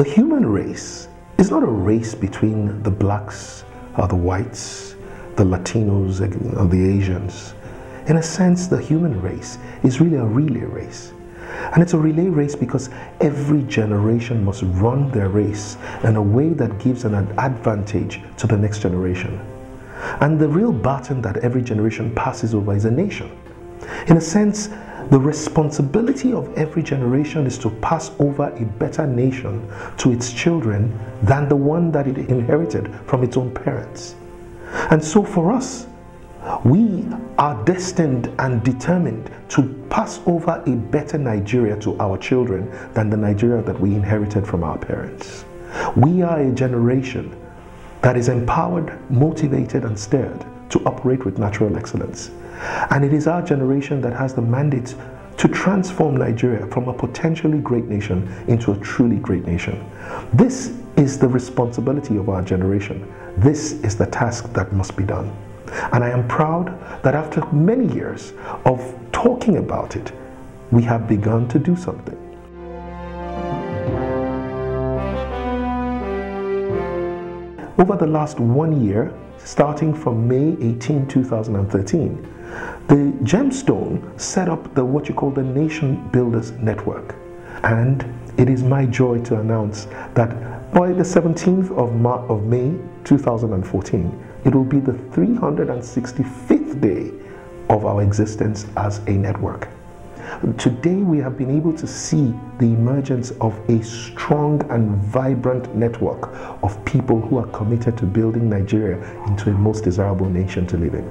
The human race is not a race between the blacks or the whites, the Latinos or the Asians. In a sense, the human race is really a relay race. And it's a relay race because every generation must run their race in a way that gives an advantage to the next generation. And the real baton that every generation passes over is a nation. In a sense, the responsibility of every generation is to pass over a better nation to its children than the one that it inherited from its own parents. And so for us, we are destined and determined to pass over a better Nigeria to our children than the Nigeria that we inherited from our parents. We are a generation that is empowered, motivated, and stirred to operate with natural excellence. And it is our generation that has the mandate to transform Nigeria from a potentially great nation into a truly great nation. This is the responsibility of our generation. This is the task that must be done. And I am proud that after many years of talking about it, we have begun to do something. Over the last 1 year, starting from May 18, 2013, the GEMSTONE set up what you call the Nation Builders Network. And it is my joy to announce that by the 17th of May 2014, it will be the 365th day of our existence as a network. Today we have been able to see the emergence of a strong and vibrant network of people who are committed to building Nigeria into a most desirable nation to live in.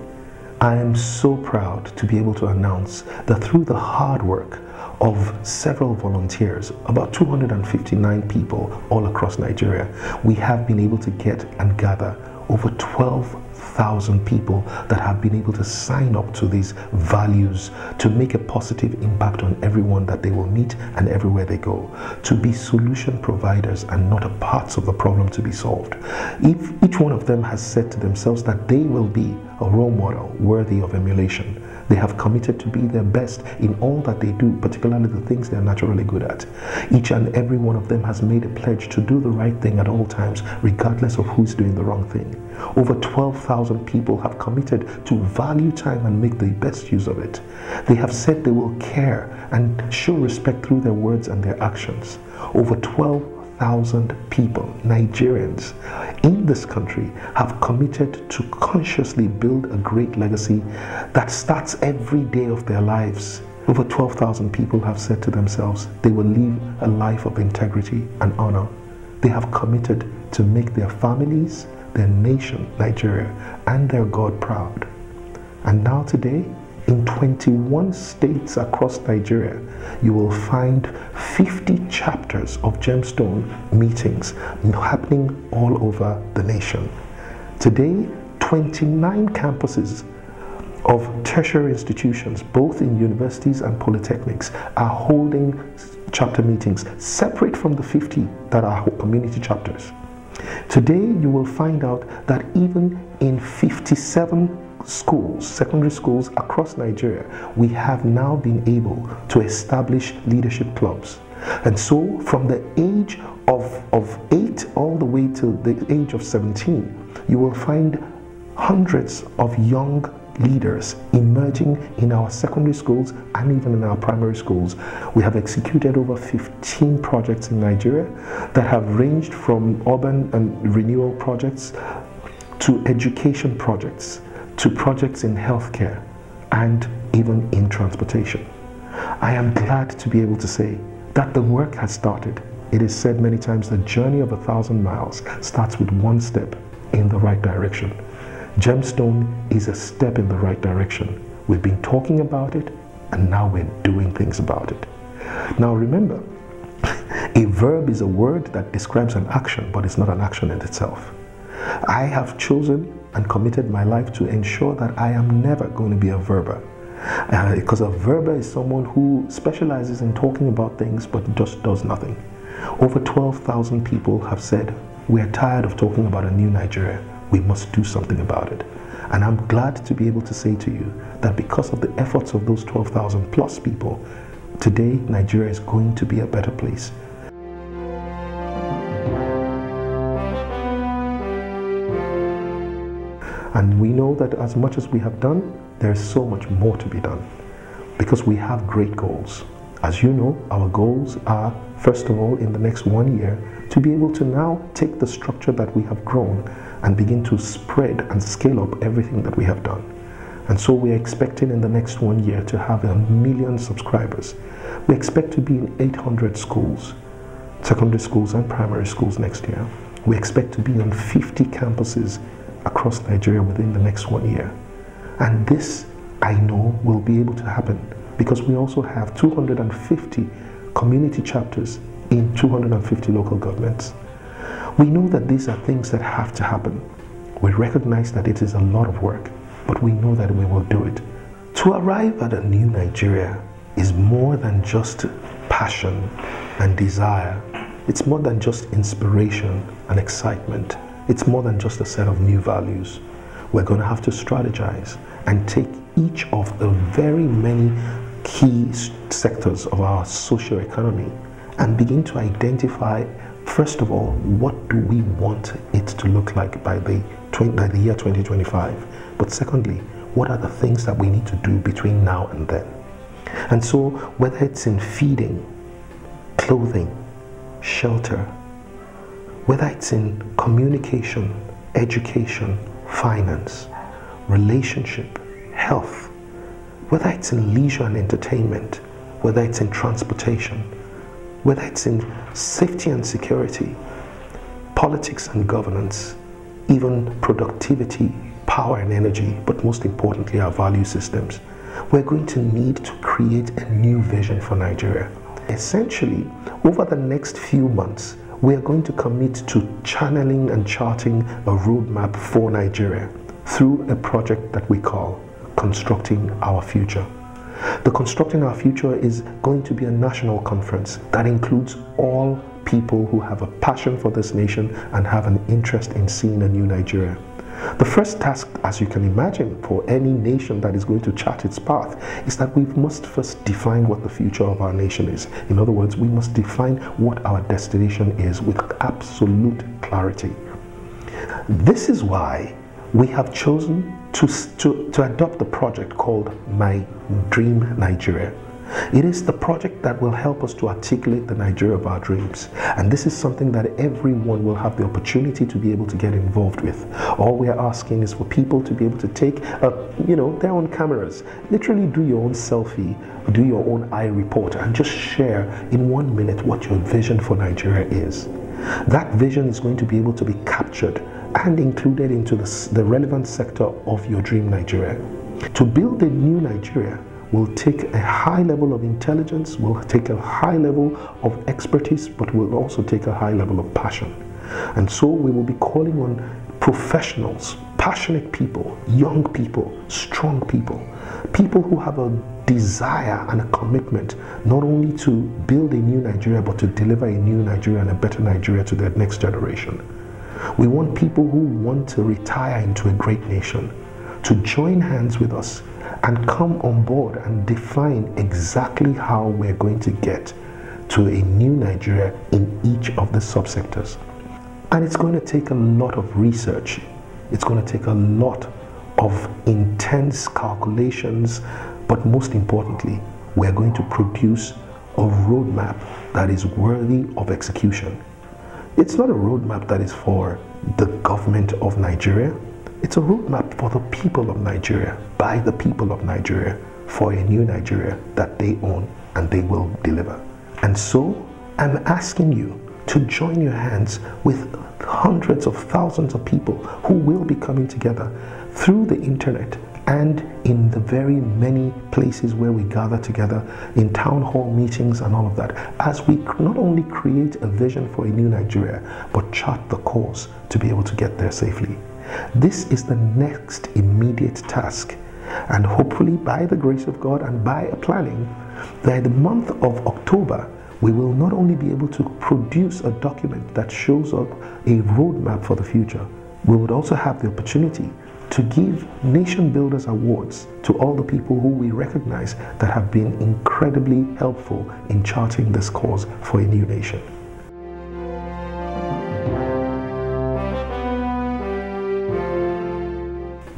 I am so proud to be able to announce that through the hard work of several volunteers, about 259 people all across Nigeria, we have been able to get and gather over 12,000 people that have been able to sign up to these values to make a positive impact on everyone that they will meet and everywhere they go, to be solution providers and not a parts of the problem to be solved. If each one of them has said to themselves that they will be a role model worthy of emulation, they have committed to be their best in all that they do, particularly the things they're naturally good at. Each and every one of them has made a pledge to do the right thing at all times, regardless of who's doing the wrong thing. Over 12,000 people have committed to value time and make the best use of it. They have said they will care and show respect through their words and their actions. Over 12,000 people, Nigerians in this country, have committed to consciously build a great legacy that starts every day of their lives. Over 12,000 people have said to themselves they will live a life of integrity and honor. They have committed to make their families, their nation, Nigeria, and their God proud. And now today, in 21 states across Nigeria, you will find 50 chapters of GEMSTONE meetings happening all over the nation. Today, 29 campuses of tertiary institutions, both in universities and polytechnics, are holding chapter meetings separate from the 50 that are community chapters. Today, you will find out that even in 57 schools, secondary schools across Nigeria, we have now been able to establish leadership clubs. And so from the age of 8 all the way to the age of 17, you will find hundreds of young leaders emerging in our secondary schools and even in our primary schools. We have executed over 15 projects in Nigeria that have ranged from urban and renewal projects to education projects, to projects in healthcare, and even in transportation. I am glad to be able to say that the work has started. It is said many times the journey of 1,000 miles starts with one step in the right direction. GEMSTONE is a step in the right direction. We've been talking about it, and now we're doing things about it. Now remember, a verb is a word that describes an action, but it's not an action in itself. I have chosen and committed my life to ensure that I am never going to be a verber. Because a verber is someone who specializes in talking about things but just does nothing. Over 12,000 people have said, we're tired of talking about a new Nigeria. We must do something about it. And I'm glad to be able to say to you that because of the efforts of those 12,000 plus people, today Nigeria is going to be a better place. And we know that as much as we have done, there's so much more to be done because we have great goals. As you know, our goals are, first of all, in the next 1 year, to be able to now take the structure that we have grown and begin to spread and scale up everything that we have done. And so we're expecting in the next 1 year to have 1 million subscribers. We expect to be in 800 schools, secondary schools and primary schools next year. We expect to be on 50 campuses across Nigeria within the next 1 year. And this, I know, will be able to happen because we also have 250 community chapters in 250 local governments. We know that these are things that have to happen. We recognize that it is a lot of work, but we know that we will do it. To arrive at a new Nigeria is more than just passion and desire. It's more than just inspiration and excitement. It's more than just a set of new values. We're going to have to strategize and take each of the very many key sectors of our socio-economy and begin to identify, first of all, what do we want it to look like by the year 2025? But secondly, what are the things that we need to do between now and then? And so, whether it's in feeding, clothing, shelter, whether it's in communication, education, finance, relationship, health, whether it's in leisure and entertainment, whether it's in transportation, whether it's in safety and security, politics and governance, even productivity, power and energy, but most importantly, our value systems, we're going to need to create a new vision for Nigeria. Essentially, over the next few months, we are going to commit to channeling and charting a roadmap for Nigeria through a project that we call Constructing Our Future. The Constructing Our Future is going to be a national conference that includes all people who have a passion for this nation and have an interest in seeing a new Nigeria. The first task, as you can imagine, for any nation that is going to chart its path is that we must first define what the future of our nation is. In other words, we must define what our destination is with absolute clarity. This is why we have chosen to adopt the project called My Dream Nigeria. It is the project that will help us to articulate the Nigeria of our dreams. And this is something that everyone will have the opportunity to be able to get involved with. All we are asking is for people to be able to take, their own cameras, literally do your own selfie, do your own eye report, and just share in 1 minute what your vision for Nigeria is. That vision is going to be able to be captured and included into the relevant sector of your dream Nigeria. To build a new Nigeria will take a high level of intelligence, will take a high level of expertise, but will also take a high level of passion. And so we will be calling on professionals, passionate people, young people, strong people, people who have a desire and a commitment not only to build a new Nigeria, but to deliver a new Nigeria and a better Nigeria to their next generation. We want people who want to retire into a great nation to join hands with us and come on board and define exactly how we're going to get to a new Nigeria in each of the subsectors. And it's going to take a lot of research. It's going to take a lot of intense calculations, but most importantly, we're going to produce a roadmap that is worthy of execution. It's not a roadmap that is for the government of Nigeria. It's a roadmap for the people of Nigeria, by the people of Nigeria, for a new Nigeria that they own and they will deliver. And so I'm asking you to join your hands with hundreds of thousands of people who will be coming together through the internet and in the very many places where we gather together in town hall meetings and all of that, as we not only create a vision for a new Nigeria, but chart the course to be able to get there safely. This is the next immediate task, and hopefully by the grace of God and by a planning, by the month of October, we will not only be able to produce a document that shows up a roadmap for the future, we would also have the opportunity to give Nation Builders Awards to all the people who we recognize that have been incredibly helpful in charting this course for a new nation.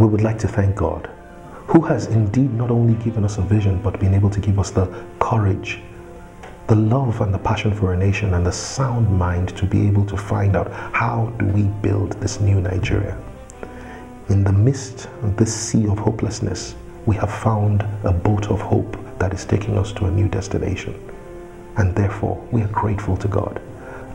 we would like to thank God, who has indeed not only given us a vision, but been able to give us the courage, the love and the passion for a nation, and the sound mind to be able to find out how do we build this new Nigeria. In the midst of this sea of hopelessness, we have found a boat of hope that is taking us to a new destination. And therefore, we are grateful to God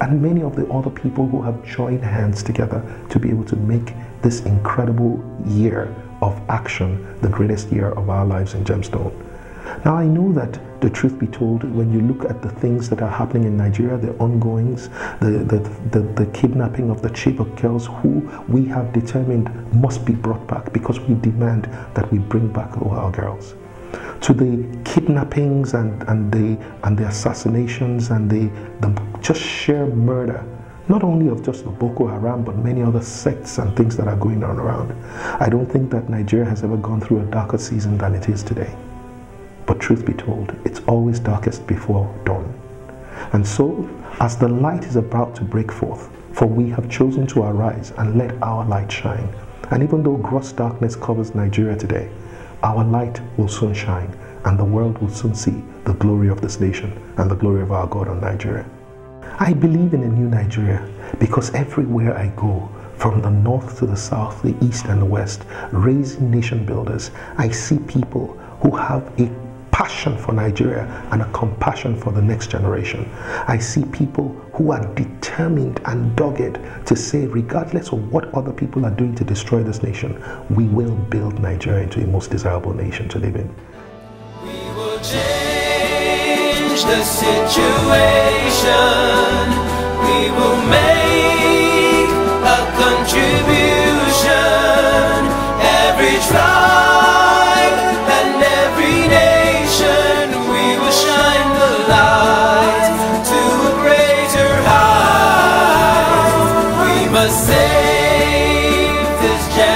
and many of the other people who have joined hands together to be able to make this incredible year of action the greatest year of our lives in Gemstone. Now, I know that the truth be told, when you look at the things that are happening in Nigeria, the ongoings, the kidnapping of the Chibok girls who we have determined must be brought back because we demand that we bring back all our girls, to the kidnappings and the assassinations and the just sheer murder, not only of just the Boko Haram, but many other sects and things that are going on around. I don't think that Nigeria has ever gone through a darker season than it is today. But truth be told, it's always darkest before dawn. And so, as the light is about to break forth, for we have chosen to arise and let our light shine. And even though gross darkness covers Nigeria today, our light will soon shine, and the world will soon see the glory of this nation and the glory of our God on Nigeria. I believe in a new Nigeria because everywhere I go, from the north to the south, the east and the west, raising nation builders, I see people who have a passion for Nigeria and a compassion for the next generation. I see people who are determined and dogged to say, regardless of what other people are doing to destroy this nation, we will build Nigeria into a most desirable nation to live in. We will change the situation. We will make a contribution. Every tribe and every nation, we will shine the light to a greater height. We must save this generation.